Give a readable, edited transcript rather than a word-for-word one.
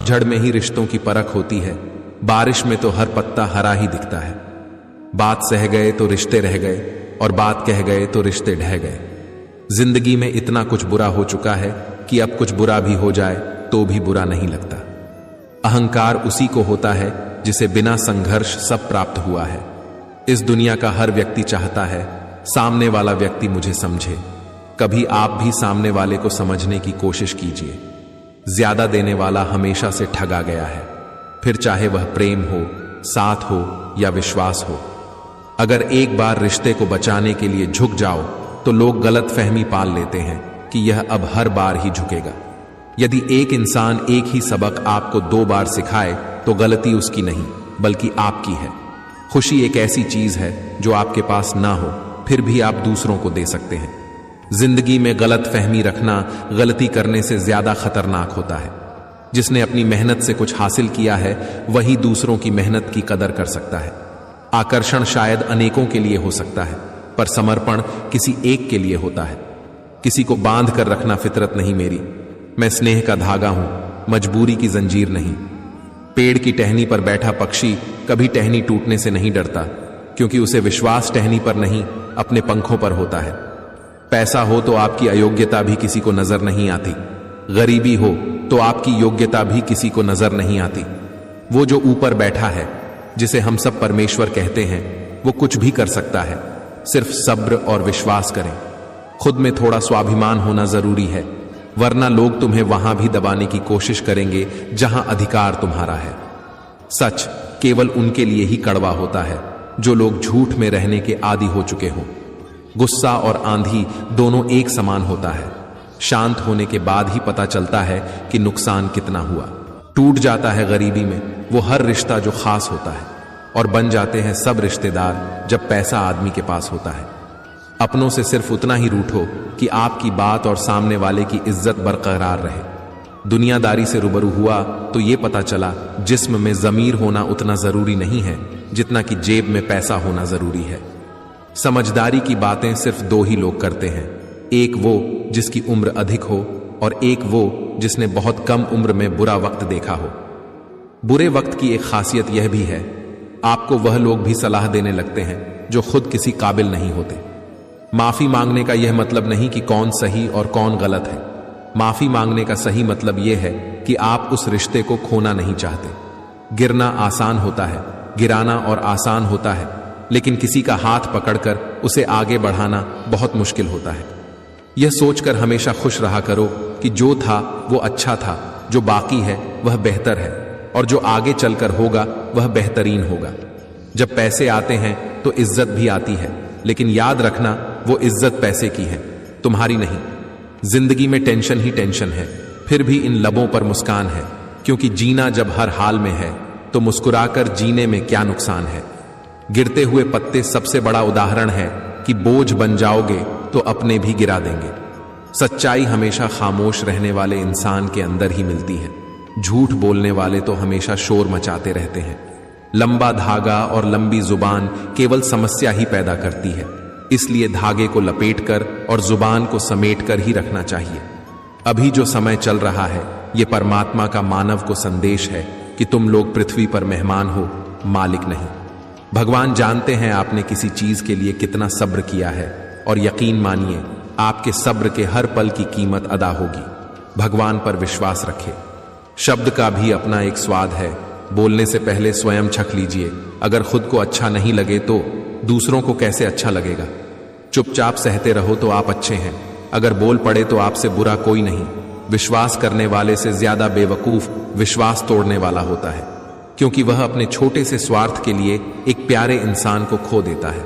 जड़ में ही रिश्तों की परख होती है, बारिश में तो हर पत्ता हरा ही दिखता है। बात सह गए तो रिश्ते रह गए, और बात कह गए तो रिश्ते ढह गए। जिंदगी में इतना कुछ बुरा हो चुका है कि अब कुछ बुरा भी हो जाए तो भी बुरा नहीं लगता। अहंकार उसी को होता है जिसे बिना संघर्ष सब प्राप्त हुआ है। इस दुनिया का हर व्यक्ति चाहता है सामने वाला व्यक्ति मुझे समझे। कभी आप भी सामने वाले को समझने की कोशिश कीजिए। ज्यादा देने वाला हमेशा से ठगा गया है, फिर चाहे वह प्रेम हो, साथ हो या विश्वास हो। अगर एक बार रिश्ते को बचाने के लिए झुक जाओ तो लोग गलत फहमी पाल लेते हैं कि यह अब हर बार ही झुकेगा। यदि एक इंसान एक ही सबक आपको 2 बार सिखाए तो गलती उसकी नहीं बल्कि आपकी है। खुशी एक ऐसी चीज है जो आपके पास ना हो फिर भी आप दूसरों को दे सकते हैं। जिंदगी में गलत फहमी रखना गलती करने से ज्यादा खतरनाक होता है। जिसने अपनी मेहनत से कुछ हासिल किया है वही दूसरों की मेहनत की कदर कर सकता है। आकर्षण शायद अनेकों के लिए हो सकता है, पर समर्पण किसी एक के लिए होता है। किसी को बांध कर रखना फितरत नहीं मेरी। मैं स्नेह का धागा हूं, मजबूरी की जंजीर नहीं। पेड़ की टहनी पर बैठा पक्षी कभी टहनी टूटने से नहीं डरता, क्योंकि उसे विश्वास टहनी पर नहीं अपने पंखों पर होता है। पैसा हो तो आपकी अयोग्यता भी किसी को नजर नहीं आती। गरीबी हो तो आपकी योग्यता भी किसी को नजर नहीं आती। वो जो ऊपर बैठा है, जिसे हम सब परमेश्वर कहते हैं, वो कुछ भी कर सकता है। सिर्फ सब्र और विश्वास करें। खुद में थोड़ा स्वाभिमान होना जरूरी है, वरना लोग तुम्हें वहां भी दबाने की कोशिश करेंगे जहां अधिकार तुम्हारा है। सच केवल उनके लिए ही कड़वा होता है जो लोग झूठ में रहने के आदी हो चुके हों। गुस्सा और आंधी दोनों एक समान होता है। शांत होने के बाद ही पता चलता है कि नुकसान कितना हुआ। टूट जाता है गरीबी में वो हर रिश्ता जो खास होता है, और बन जाते हैं सब रिश्तेदार जब पैसा आदमी के पास होता है। अपनों से सिर्फ उतना ही रूठो कि आपकी बात और सामने वाले की इज्जत बरकरार रहे। दुनियादारी से रूबरू हुआ तो ये पता चला जिस्म में जमीर होना उतना जरूरी नहीं है जितना कि जेब में पैसा होना जरूरी है। समझदारी की बातें सिर्फ 2 ही लोग करते हैं, एक वो जिसकी उम्र अधिक हो और एक वो जिसने बहुत कम उम्र में बुरा वक्त देखा हो। बुरे वक्त की एक खासियत यह भी है, आपको वह लोग भी सलाह देने लगते हैं जो खुद किसी काबिल नहीं होते। माफी मांगने का यह मतलब नहीं कि कौन सही और कौन गलत है। माफी मांगने का सही मतलब यह है कि आप उस रिश्ते को खोना नहीं चाहते। गिरना आसान होता है, गिराना और आसान होता है, लेकिन किसी का हाथ पकड़कर उसे आगे बढ़ाना बहुत मुश्किल होता है। यह सोचकर हमेशा खुश रहा करो कि जो था वो अच्छा था, जो बाकी है वह बेहतर है, और जो आगे चलकर होगा वह बेहतरीन होगा। जब पैसे आते हैं तो इज्जत भी आती है, लेकिन याद रखना वो इज्जत पैसे की है, तुम्हारी नहीं। जिंदगी में टेंशन ही टेंशन है, फिर भी इन लबों पर मुस्कान है, क्योंकि जीना जब हर हाल में है तो मुस्कुराकर जीने में क्या नुकसान है। गिरते हुए पत्ते सबसे बड़ा उदाहरण है कि बोझ बन जाओगे तो अपने भी गिरा देंगे। सच्चाई हमेशा खामोश रहने वाले इंसान के अंदर ही मिलती है। झूठ बोलने वाले तो हमेशा शोर मचाते रहते हैं। लंबा धागा और लंबी जुबान केवल समस्या ही पैदा करती है, इसलिए धागे को लपेटकर और जुबान को समेटकर ही रखना चाहिए। अभी जो समय चल रहा है ये परमात्मा का मानव को संदेश है कि तुम लोग पृथ्वी पर मेहमान हो, मालिक नहीं। भगवान जानते हैं आपने किसी चीज के लिए कितना सब्र किया है, और यकीन मानिए आपके सब्र के हर पल की कीमत अदा होगी। भगवान पर विश्वास रखें। शब्द का भी अपना एक स्वाद है, बोलने से पहले स्वयं छक लीजिए। अगर खुद को अच्छा नहीं लगे तो दूसरों को कैसे अच्छा लगेगा। चुपचाप सहते रहो तो आप अच्छे हैं, अगर बोल पड़े तो आपसे बुरा कोई नहीं। विश्वास करने वाले से ज्यादा बेवकूफ विश्वास तोड़ने वाला होता है, क्योंकि वह अपने छोटे से स्वार्थ के लिए एक प्यारे इंसान को खो देता है।